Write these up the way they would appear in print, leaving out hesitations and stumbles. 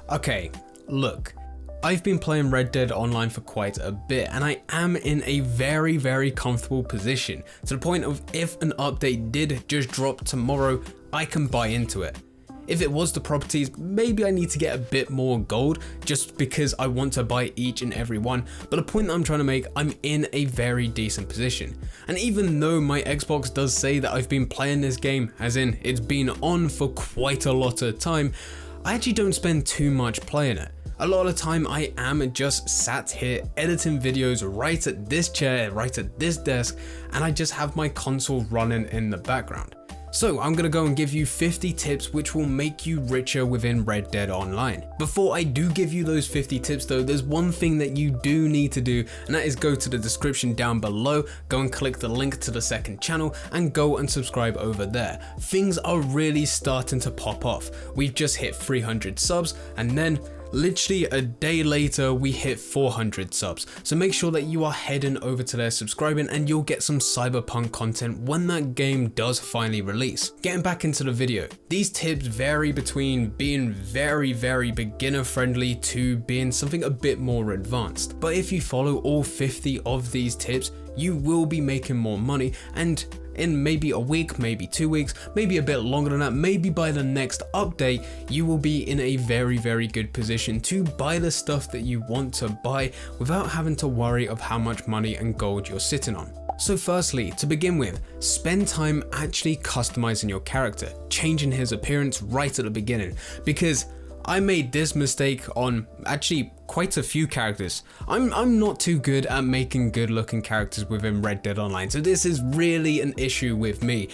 Okay, look, I've been playing Red Dead Online for quite a bit and I am in a very comfortable position to the point of if an update did just drop tomorrow, I can buy into it. If it was the properties, maybe I need to get a bit more gold just because I want to buy each and every one, but the point that I'm trying to make, I'm in a very decent position. And even though my Xbox does say that I've been playing this game, as in it's been on for quite a lot of time, I actually don't spend too much playing it. A lot of the time I am just sat here editing videos right at this chair, right at this desk, and I just have my console running in the background. So I'm gonna go and give you 50 tips which will make you richer within Red Dead Online. Before I do give you those 50 tips though, there's one thing that you do need to do, and that is go to the description down below, go and click the link to the second channel and go and subscribe over there. Things are really starting to pop off. We've just hit 300 subs and then literally a day later we hit 400 subs, so make sure that you are heading over to there subscribing and you'll get some cyberpunk content when that game does finally release. Getting back into the video, these tips vary between being very beginner friendly to being something a bit more advanced, but if you follow all 50 of these tips you will be making more money, and in maybe a week, maybe 2 weeks, maybe a bit longer than that, maybe by the next update, you will be in a very good position to buy the stuff that you want to buy without having to worry of how much money and gold you're sitting on. So firstly, to begin with, spend time actually customizing your character, changing his appearance right at the beginning, because I made this mistake on actually quite a few characters. I'm not too good at making good looking characters within Red Dead Online, so this is really an issue with me.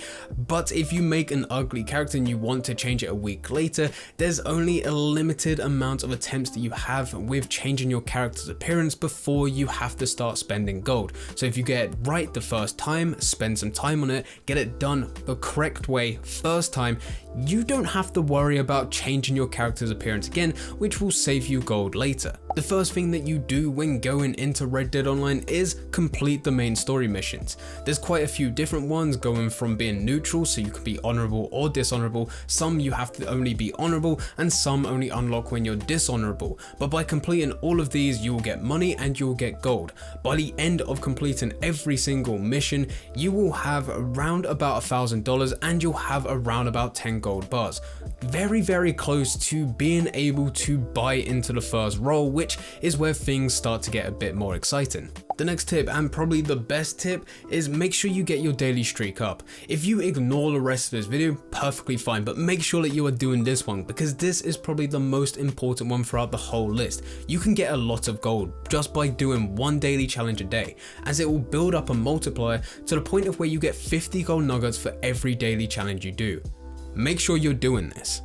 But if you make an ugly character and you want to change it a week later, there's only a limited amount of attempts that you have with changing your character's appearance before you have to start spending gold. So if you get it right the first time, spend some time on it, get it done the correct way first time, you don't have to worry about changing your character's appearance again, which will save you gold later. The first thing that you do when going into Red Dead Online is complete the main story missions. There's quite a few different ones, going from being neutral, so you can be honorable or dishonorable. Some you have to only be honorable and some only unlock when you're dishonorable. But by completing all of these, you will get money and you'll get gold. By the end of completing every single mission, you will have around about $1,000 and you'll have around about 10 gold bars. Very close to being able to buy into the first role, which is where things start to get a bit more exciting. The next tip, and probably the best tip, is make sure you get your daily streak up. If you ignore the rest of this video, perfectly fine, but make sure that you are doing this one because this is probably the most important one throughout the whole list. You can get a lot of gold just by doing one daily challenge a day, as it will build up a multiplier to the point of where you get 50 gold nuggets for every daily challenge you do. Make sure you're doing this.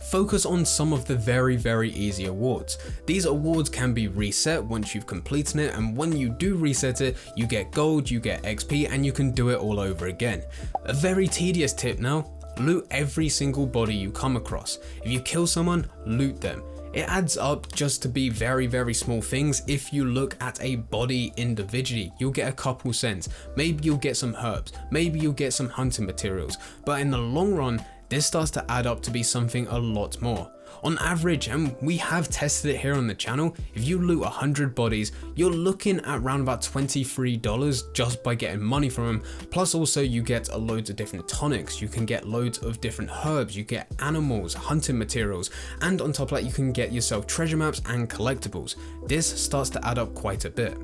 Focus on some of the very easy awards. These awards can be reset once you've completed it, and when you do reset it, you get gold, you get XP, and you can do it all over again. A very tedious tip now, loot every single body you come across. If you kill someone, loot them. It adds up just to be very small things. If you look at a body individually, you'll get a couple cents, maybe you'll get some herbs, maybe you'll get some hunting materials, but in the long run, this starts to add up to be something a lot more. On average, and we have tested it here on the channel, if you loot 100 bodies, you're looking at around about $23 just by getting money from them. Plus also you get a loads of different tonics, you can get loads of different herbs, you get animals, hunting materials, and on top of that you can get yourself treasure maps and collectibles. This starts to add up quite a bit.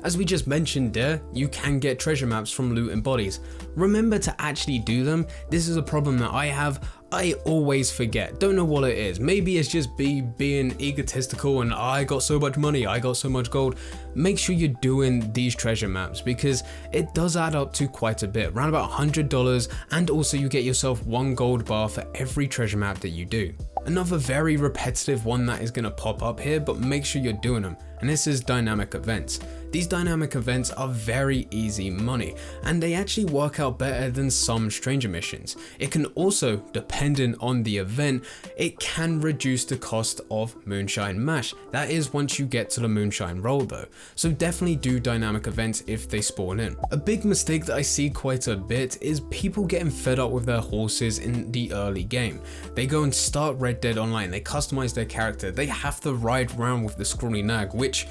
As we just mentioned there, you can get treasure maps from looting bodies. Remember to actually do them. This is a problem that I have. I always forget. Don't know what it is. Maybe it's just being egotistical and I got so much money, I got so much gold. Make sure you're doing these treasure maps because it does add up to quite a bit, around about $100, and also you get yourself 1 gold bar for every treasure map that you do. Another very repetitive one that is going to pop up here, but make sure you're doing them. and this is dynamic events. These dynamic events are very easy money, and they actually work out better than some stranger missions. It can also, depending on the event, it can reduce the cost of Moonshine Mash. That is once you get to the Moonshine role though, so definitely do dynamic events if they spawn in. A big mistake that I see quite a bit is people getting fed up with their horses in the early game. They go and start Red Dead Online, they customize their character, they have to ride around with the scrawny nag, which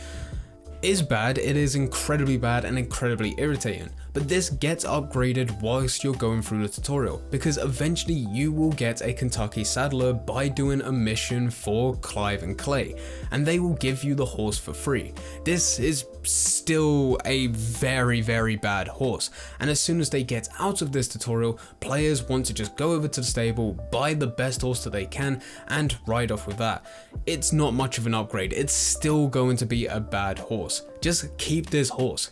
is bad. It is incredibly bad and incredibly irritating, but this gets upgraded whilst you're going through the tutorial, because eventually you will get a Kentucky Saddler by doing a mission for Clive and Clay, and they will give you the horse for free. This is still a very bad horse, and as soon as they get out of this tutorial, players want to just go over to the stable, buy the best horse that they can, and ride off with that. It's not much of an upgrade, it's still going to be a bad horse. Just keep this horse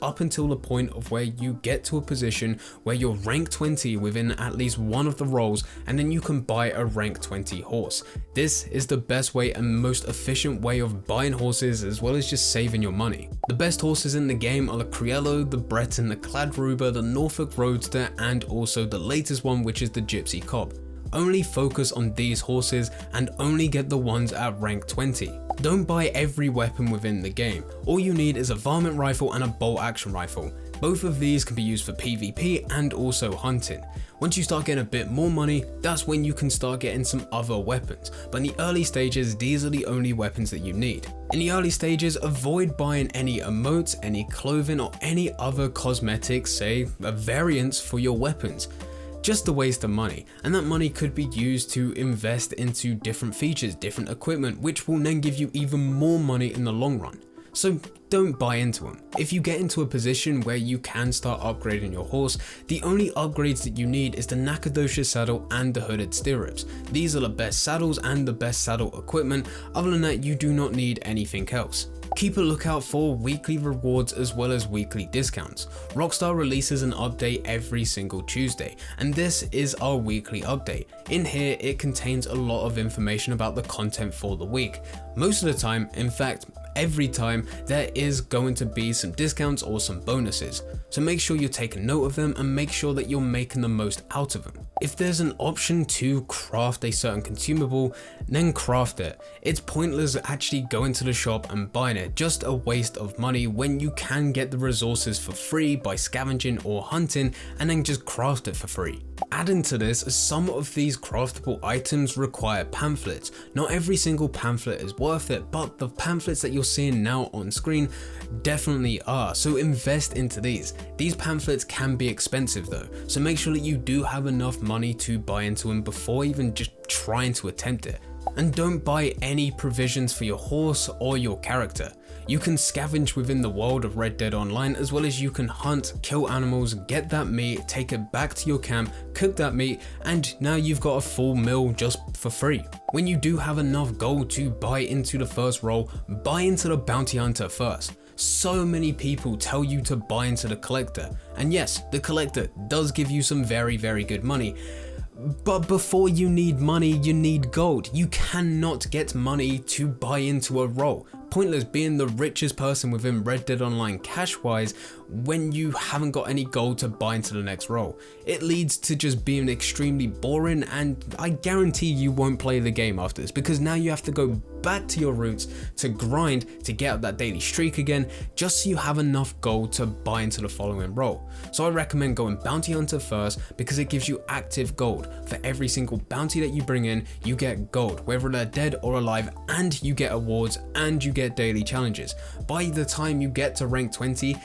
up until the point of where you get to a position where you're rank 20 within at least one of the roles, and then you can buy a rank 20 horse. This is the best way and most efficient way of buying horses, as well as just saving your money. The best horses in the game are the Criollo, the Breton, the Cladruba, the Norfolk Roadster, and also the latest one, which is the Gypsy Cob. Only focus on these horses and only get the ones at rank 20. Don't buy every weapon within the game. All you need is a varmint rifle and a bolt action rifle. Both of these can be used for PvP and also hunting. Once you start getting a bit more money, that's when you can start getting some other weapons, but in the early stages, these are the only weapons that you need. In the early stages, avoid buying any emotes, any clothing, or any other cosmetics, say variants for your weapons. Just a waste of money, and that money could be used to invest into different features, different equipment, which will then give you even more money in the long run. So don't buy into them. If you get into a position where you can start upgrading your horse, the only upgrades that you need is the Nacogdoches saddle and the hooded stirrups. These are the best saddles and the best saddle equipment. Other than that, you do not need anything else. Keep a lookout for weekly rewards as well as weekly discounts. Rockstar releases an update every single Tuesday, and this is our weekly update. In here, it contains a lot of information about the content for the week. Most of the time, in fact, every time, there is going to be some discounts or some bonuses. So make sure you're taking note of them and make sure that you're making the most out of them. If there's an option to craft a certain consumable, then craft it. It's pointless actually going to the shop and buying it, just a waste of money when you can get the resources for free by scavenging or hunting and then just craft it for free. Adding to this, some of these craftable items require pamphlets. Not every single pamphlet is worth it, but the pamphlets that you're seeing now on screen definitely are, so invest into these. These pamphlets can be expensive though, so make sure that you do have enough money to buy into them before even just trying to attempt it. And don't buy any provisions for your horse or your character. You can scavenge within the world of Red Dead Online, as well as you can hunt, kill animals, get that meat, take it back to your camp, cook that meat, and now you've got a full meal just for free. When you do have enough gold to buy into the first role, buy into the bounty hunter first. So many people tell you to buy into the collector, and yes, the collector does give you some very good money. But before you need money, you need gold. You cannot get money to buy into a role. Pointless being the richest person within Red Dead Online cash-wise when you haven't got any gold to buy into the next role. It leads to just being extremely boring, and I guarantee you won't play the game after this, because now you have to go back to your roots to grind to get up that daily streak again, just so you have enough gold to buy into the following role. So I recommend going bounty hunter first, because it gives you active gold. For every single bounty that you bring in, you get gold, whether they're dead or alive, and you get awards and you get daily challenges. By the time you get to rank 20,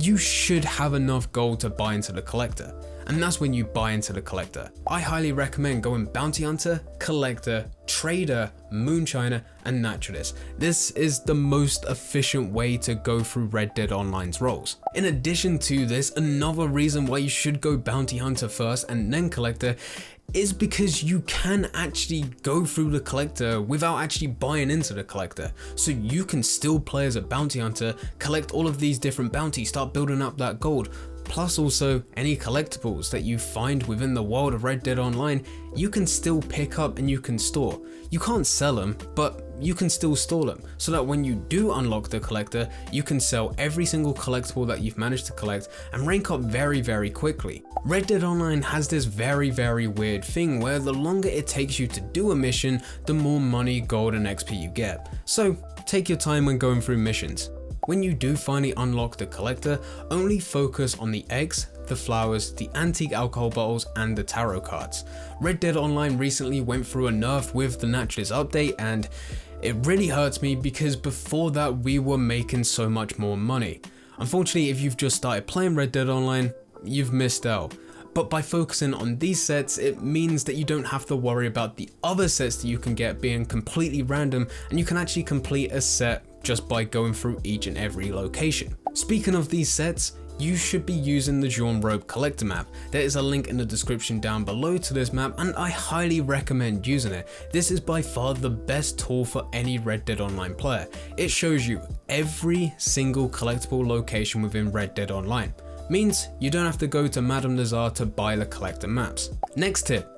you should have enough gold to buy into the collector. And that's when you buy into the collector. I highly recommend going bounty hunter, collector, trader, moonshiner, and naturalist. This is the most efficient way to go through Red Dead Online's roles. In addition to this, another reason why you should go bounty hunter first and then collector is because you can actually go through the collector without actually buying into the collector. So you can still play as a bounty hunter, collect all of these different bounties, start building up that gold, Plus also any collectibles that you find within the world of Red Dead Online, you can still pick up and you can store. You can't sell them, but you can still store them, so that when you do unlock the collector, you can sell every single collectible that you've managed to collect and rank up very quickly. Red Dead Online has this very weird thing where the longer it takes you to do a mission, the more money, gold and XP you get. So take your time when going through missions. When you do finally unlock the collector, only focus on the eggs, the flowers, the antique alcohol bottles and the tarot cards. Red Dead Online recently went through a nerf with the naturalist update, and it really hurts me because before that we were making so much more money. Unfortunately, if you've just started playing Red Dead Online, you've missed out. But by focusing on these sets, it means that you don't have to worry about the other sets that you can get being completely random, and you can actually complete a set just by going through each and every location. Speaking of these sets, you should be using the Jaune Robe collector map. There is a link in the description down below to this map, and I highly recommend using it. This is by far the best tool for any Red Dead Online player. It shows you every single collectible location within Red Dead Online. Means you don't have to go to Madame Nazar to buy the collector maps. Next tip,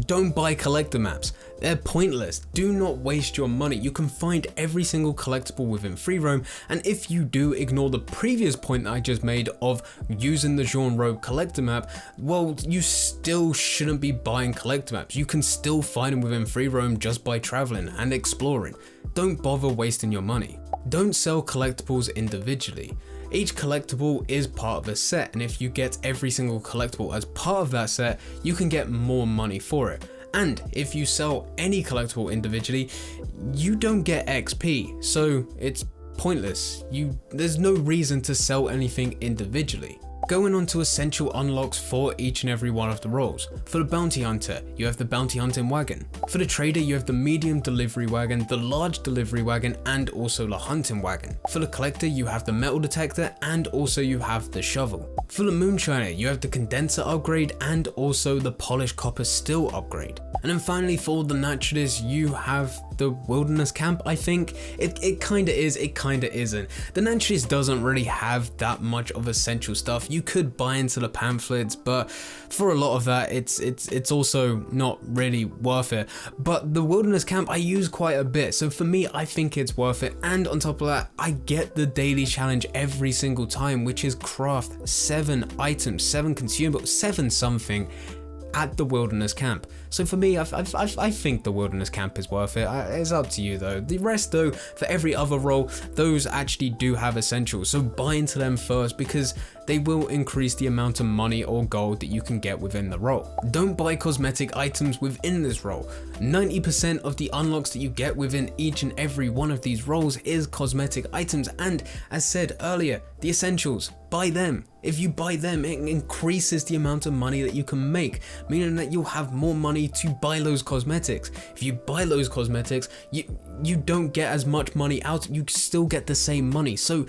don't buy collector maps. They're pointless. Do not waste your money. You can find every single collectible within free roam, and if you do ignore the previous point that I just made of using the Jaune Robe collector map, well, you still shouldn't be buying collector maps. You can still find them within free roam just by traveling and exploring. Don't bother wasting your money. Don't sell collectibles individually. Each collectible is part of a set, and if you get every single collectible as part of that set, you can get more money for it. And if you sell any collectible individually, you don't get XP, so it's pointless. There's no reason to sell anything individually. Going on to essential unlocks for each and every one of the roles. For the bounty hunter, you have the bounty hunting wagon. For the trader, you have the medium delivery wagon, the large delivery wagon, and also the hunting wagon. For the collector, you have the metal detector, and also you have the shovel. For the moonshiner, you have the condenser upgrade and also the polished copper steel upgrade. And then finally, for the naturalist, you have the wilderness camp, I think. It kinda is, it kinda isn't. The naturalist doesn't really have that much of essential stuff. You could buy into the pamphlets, but for a lot of that, it's also not really worth it. But the wilderness camp I use quite a bit, so for me, I think it's worth it. And on top of that, I get the daily challenge every single time, which is craft 7 items, 7 consumables, 7 something at the wilderness camp. So for me, I think the wilderness camp is worth it. It's up to you though. The rest though, for every other role, those actually do have essentials, so buy into them first because they will increase the amount of money or gold that you can get within the role. Don't buy cosmetic items within this role. 90% of the unlocks that you get within each and every one of these roles is cosmetic items, and as said earlier, the essentials, buy them. If you buy them, it increases the amount of money that you can make, meaning that you'll have more money to buy those cosmetics. If you buy those cosmetics, you don't get as much money out, you still get the same money. So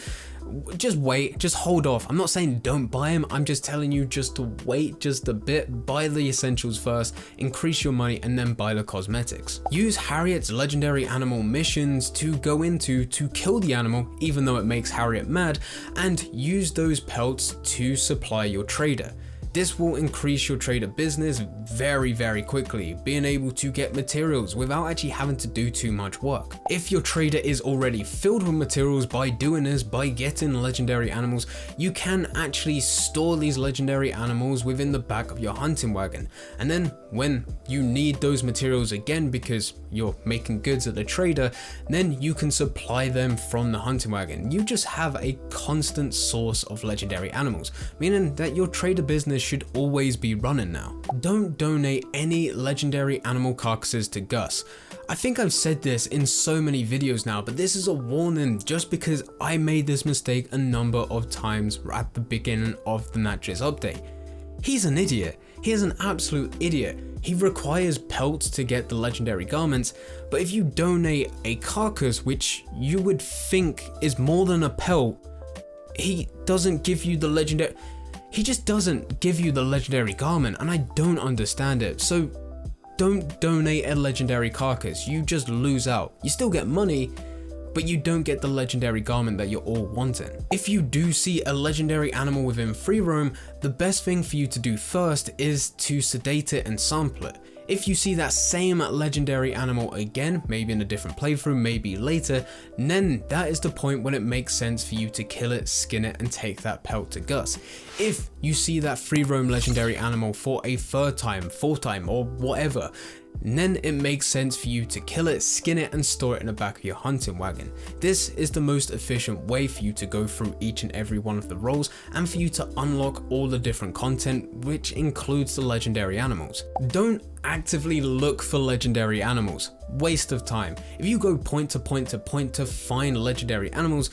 just wait, just hold off. I'm not saying don't buy them, I'm just telling you just to wait just a bit, buy the essentials first, increase your money, and then buy the cosmetics. Use Harriet's legendary animal missions to go into to kill the animal, even though it makes Harriet mad, and use those pelts to supply your trader. This will increase your trader business very quickly, being able to get materials without actually having to do too much work. If your trader is already filled with materials, by doing this, by getting legendary animals, you can actually store these legendary animals within the back of your hunting wagon. And then when you need those materials again because you're making goods at the trader, then you can supply them from the hunting wagon. You just have a constant source of legendary animals, meaning that your trader business should always be running now. Don't donate any legendary animal carcasses to Gus. I think I've said this in so many videos now, but this is a warning just because I made this mistake a number of times at the beginning of the naturalist update. He's an idiot. He is an absolute idiot. He requires pelts to get the legendary garments, but if you donate a carcass, which you would think is more than a pelt, he doesn't give you the legendary... He just doesn't give you the legendary garment, and I don't understand it. So don't donate a legendary carcass, you just lose out. You still get money, but but you don't get the legendary garment that you're all wanting. If you do see a legendary animal within free roam, the best thing for you to do first is to sedate it and sample it. If you see that same legendary animal again, maybe in a different playthrough, maybe later, then that is the point when it makes sense for you to kill it, skin it, and take that pelt to Gus. If you see that free roam legendary animal for a third time, fourth time, or whatever, then it makes sense for you to kill it, skin it, and store it in the back of your hunting wagon. This is the most efficient way for you to go through each and every one of the roles and for you to unlock all the different content, which includes the legendary animals. Don't actively look for legendary animals. Waste of time. If you go point to point to point to find legendary animals,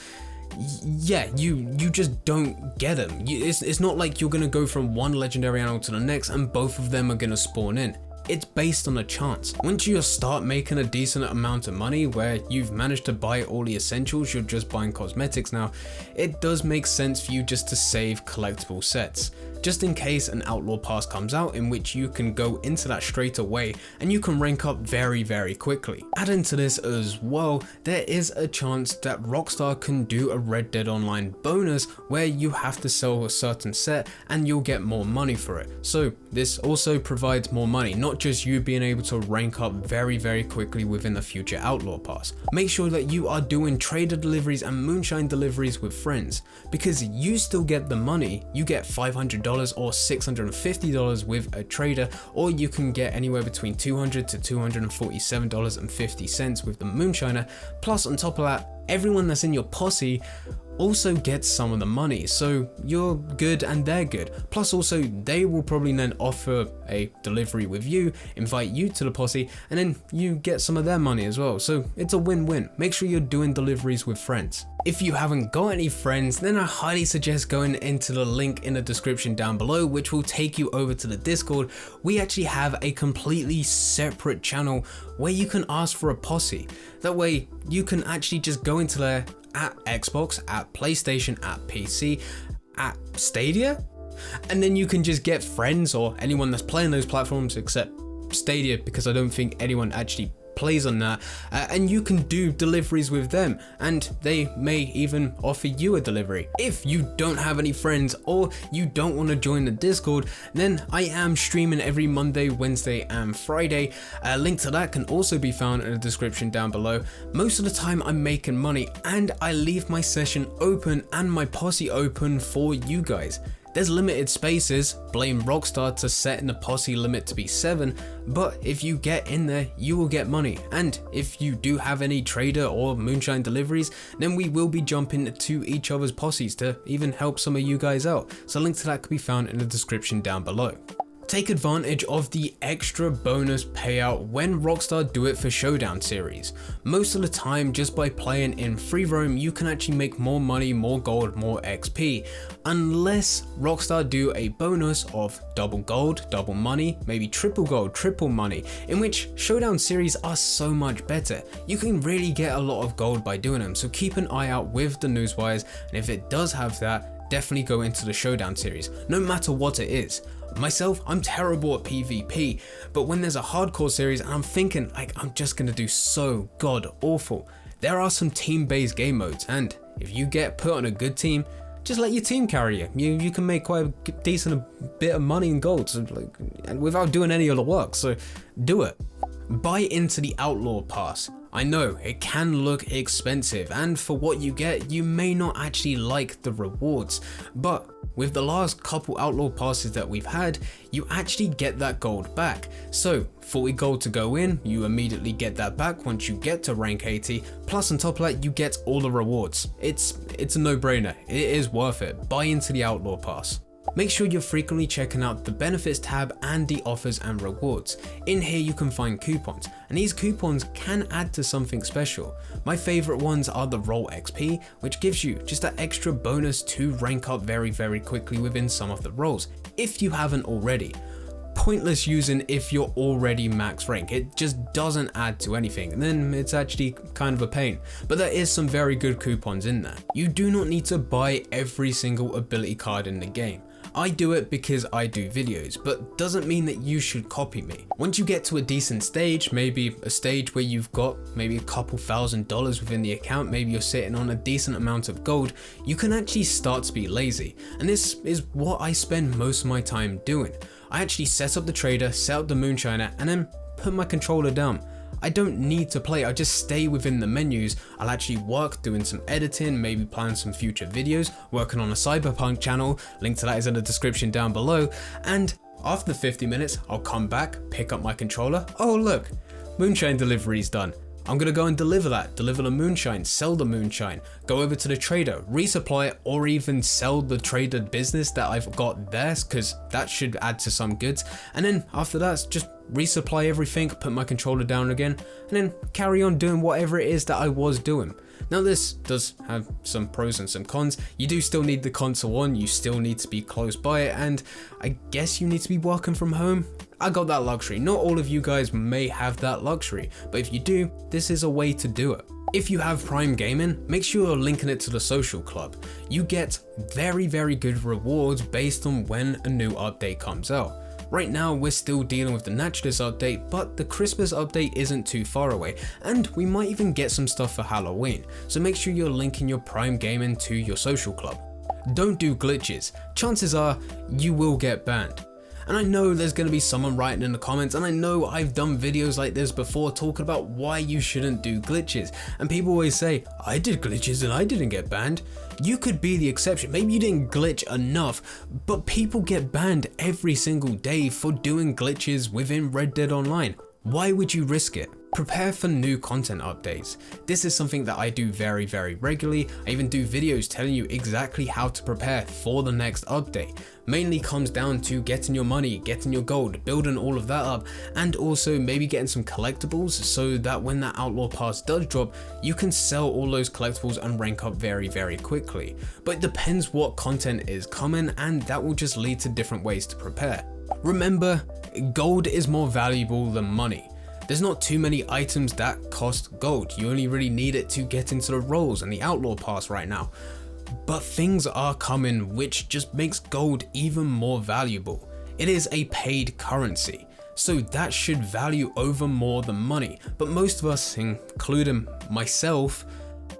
yeah, you just don't get them. It's not like you're gonna go from one legendary animal to the next and both of them are gonna spawn in. It's based on a chance. Once you start making a decent amount of money where you've managed to buy all the essentials, you're just buying cosmetics now, it does make sense for you just to save collectible sets. Just in case an Outlaw Pass comes out in which you can go into that straight away and you can rank up very, very quickly. Adding to this as well, there is a chance that Rockstar can do a Red Dead Online bonus where you have to sell a certain set and you'll get more money for it. So this also provides more money, not just you being able to rank up very, very quickly within a future Outlaw Pass. Make sure that you are doing trader deliveries and Moonshine deliveries with friends, because you still get the money. You get $500 or $650 with a trader, or you can get anywhere between $200 to $247.50 with the Moonshiner. Plus on top of that, everyone that's in your posse also gets some of the money, so you're good and they're good. Plus also they will probably then offer a delivery with you, invite you to the posse, and then you get some of their money as well. So it's a win-win. Make sure you're doing deliveries with friends. If you haven't got any friends, then I highly suggest going into the link in the description down below, which will take you over to the Discord. We actually have a completely separate channel where you can ask for a posse. That way you can actually just go into there at Xbox, at PlayStation, at PC, at Stadia, and then you can just get friends or anyone that's playing those platforms except Stadia, because I don't think anyone actually plays on that, and you can do deliveries with them, and they may even offer you a delivery. If you don't have any friends or you don't want to join the Discord, then I am streaming every Monday, Wednesday and Friday. A link to that can also be found in the description down below. Most of the time I'm making money and I leave my session open and my posse open for you guys. There's limited spaces, blame Rockstar to setting the posse limit to be 7, but if you get in there, you will get money. And if you do have any trader or Moonshine deliveries, then we will be jumping to each other's posses to even help some of you guys out. So a link to that can be found in the description down below. Take advantage of the extra bonus payout when Rockstar do it for Showdown Series. Most of the time, just by playing in free roam, you can actually make more money, more gold, more XP, unless Rockstar do a bonus of double gold, double money, maybe triple gold, triple money, in which Showdown Series are so much better. You can really get a lot of gold by doing them, so keep an eye out with the newswires, and if it does have that, definitely go into the Showdown Series, no matter what it is. Myself, I'm terrible at PvP, but when there's a hardcore series and I'm thinking like I'm just gonna do so god awful, there are some team-based game modes, and if you get put on a good team, just let your team carry you. You can make quite a decent bit of money in gold, so and without doing any of the work, so do it. Buy into the Outlaw Pass. I know it can look expensive, and for what you get, you may not actually like the rewards, but with the last couple Outlaw Passes that we've had, you actually get that gold back. So 40 gold to go in, you immediately get that back once you get to rank 80, plus on top of that you get all the rewards. It's a no-brainer, it is worth it. Buy into the Outlaw Pass. Make sure you're frequently checking out the benefits tab and the offers and rewards. In here you can find coupons, and these coupons can add to something special. My favorite ones are the Roll XP, which gives you just that extra bonus to rank up very, very quickly within some of the roles, if you haven't already. Pointless using if you're already max rank, it just doesn't add to anything, and then it's actually kind of a pain, but there is some very good coupons in there. You do not need to buy every single ability card in the game. I do it because I do videos, but doesn't mean that you should copy me. Once you get to a decent stage, maybe a stage where you've got maybe a couple $1,000s within the account, maybe you're sitting on a decent amount of gold, you can actually start to be lazy. And this is what I spend most of my time doing. I actually set up the trader, set up the Moonshiner, and then put my controller down. I don't need to play, I just stay within the menus. I'll actually work doing some editing, maybe plan some future videos, working on a cyberpunk channel, link to that is in the description down below, and after the 50 minutes, I'll come back, pick up my controller, oh look, Moonshine delivery's done. I'm gonna go and deliver that, deliver the Moonshine, sell the Moonshine, go over to the trader, resupply it, or even sell the trader business that I've got there, because that should add to some goods. And then after that, just resupply everything, put my controller down again, and then carry on doing whatever it is that I was doing. Now this does have some pros and some cons. You do still need the console on, you still need to be close by it, and I guess you need to be working from home. I got that luxury. Not all of you guys may have that luxury, but if you do, this is a way to do it. If you have Prime Gaming, make sure you're linking it to the social club. You get very good rewards based on when a new update comes out. Right now we're still dealing with the naturalist update, but the Christmas update isn't too far away, and we might even get some stuff for Halloween, so make sure you're linking your Prime Gaming to your social club. Don't do glitches, chances are you will get banned. And I know there's going to be someone writing in the comments, and I know I've done videos like this before talking about why you shouldn't do glitches, and people always say, I did glitches and I didn't get banned. You could be the exception, maybe you didn't glitch enough, but people get banned every single day for doing glitches within Red Dead Online. Why would you risk it? Prepare for new content updates. This is something that I do very regularly. I even do videos telling you exactly how to prepare for the next update. Mainly comes down to getting your money, getting your gold, building all of that up, and also maybe getting some collectibles so that when that Outlaw Pass does drop, you can sell all those collectibles and rank up very quickly. But it depends what content is coming, and that will just lead to different ways to prepare. Remember, gold is more valuable than money. There's not too many items that cost gold. You only really need it to get into the roles and the Outlaw Pass right now. But things are coming which just makes gold even more valuable. It is a paid currency, so that should value over more than money. But most of us, including myself,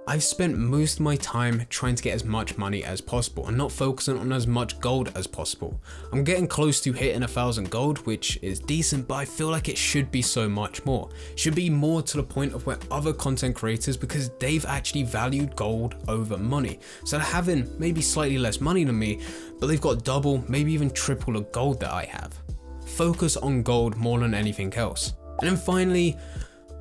I've spent most of my time trying to get as much money as possible and not focusing on as much gold as possible. I'm getting close to hitting 1,000 gold, which is decent, but I feel like it should be so much more. Should be more to the point of where other content creators, because they've actually valued gold over money. So they're having maybe slightly less money than me, but they've got double, maybe even triple the gold that I have. Focus on gold more than anything else. And then finally,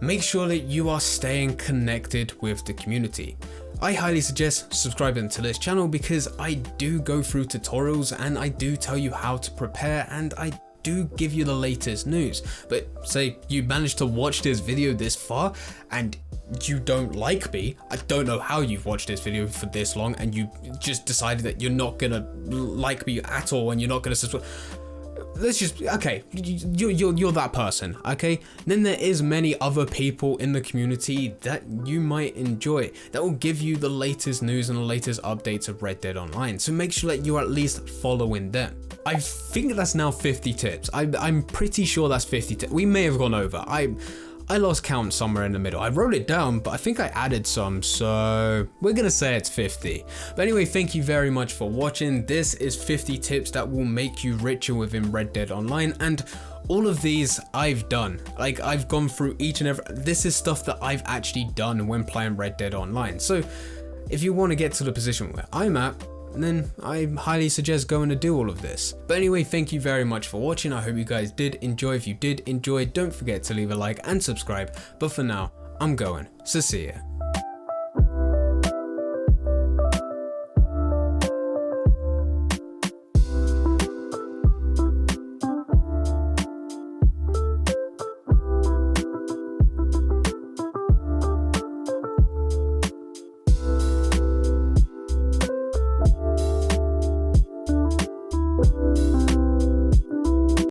make sure that you are staying connected with the community. I highly suggest subscribing to this channel because I do go through tutorials and I do tell you how to prepare, and I do give you the latest news. But say you managed to watch this video this far and you don't like me, I don't know how you've watched this video for this long and you just decided that you're not gonna like me at all and you're not gonna subscribe. Let's just, okay, you're that person, okay? Then there is many other people in the community that you might enjoy that will give you the latest news and the latest updates of Red Dead Online. So make sure that you're at least following them. I think that's now 50 tips. I'm pretty sure that's 50 tips. We may have gone over. I lost count somewhere in the middle. I wrote it down, but I think I added some, so we're gonna say it's 50. But anyway, thank you very much for watching. This is 50 tips that will make you richer within Red Dead Online, and all of these I've done. Like, I've gone through each and every, this is stuff that I've actually done when playing Red Dead Online. So if you want to get to the position where I'm at, then I highly suggest going to do all of this. But anyway, thank you very much for watching. I hope you guys did enjoy. If you did enjoy, don't forget to leave a like and subscribe. But for now, I'm going. So see ya.